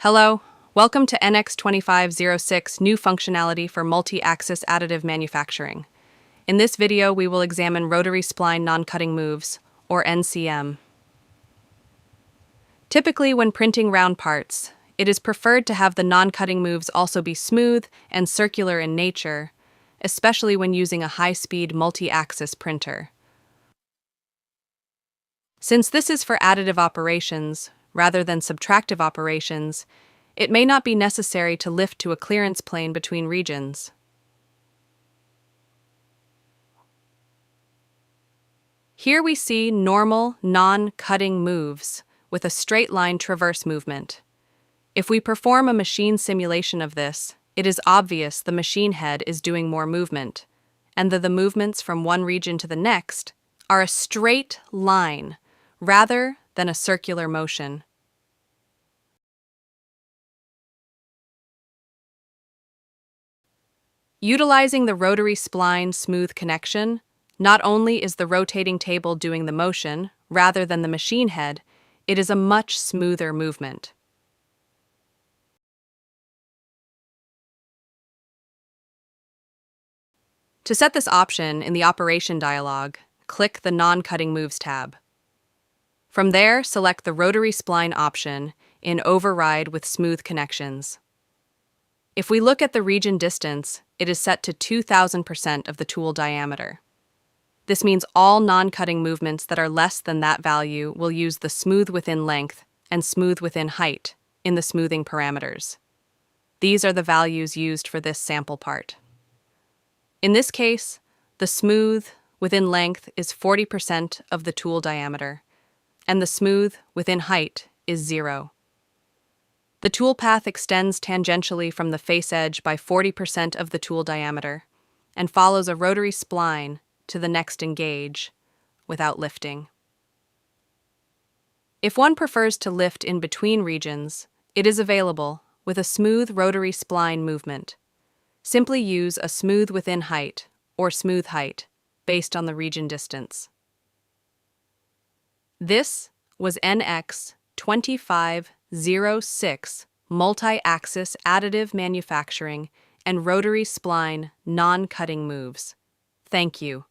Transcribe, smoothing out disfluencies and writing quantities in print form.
Hello, welcome to NX2506 new functionality for multi-axis additive manufacturing. In this video, we will examine rotary spline non-cutting moves, or NCM. Typically, when printing round parts, it is preferred to have the non-cutting moves also be smooth and circular in nature, especially when using a high-speed multi-axis printer. Since this is for additive operations, rather than subtractive operations, it may not be necessary to lift to a clearance plane between regions. Here we see normal, non-cutting moves with a straight line traverse movement. If we perform a machine simulation of this, it is obvious the machine head is doing more movement, and that the movements from one region to the next are a straight line rather than a circular motion. Utilizing the rotary spline smooth connection, not only is the rotating table doing the motion rather than the machine head, it is a much smoother movement. To set this option in the operation dialog, click the Non-Cutting Moves tab. From there, select the Rotary Spline option in Override with Smooth Connections. If we look at the region distance, it is set to 2000% of the tool diameter. This means all non-cutting movements that are less than that value will use the smooth within length and smooth within height in the smoothing parameters. These are the values used for this sample part. In this case, the smooth within length is 40% of the tool diameter, and the smooth within height is 0. The tool path extends tangentially from the face edge by 40% of the tool diameter and follows a rotary spline to the next engage without lifting. If one prefers to lift in between regions, it is available with a smooth rotary spline movement. Simply use a smooth within height or smooth height based on the region distance. This was NX2506 multi-axis additive manufacturing and rotary spline non-cutting moves. Thank you.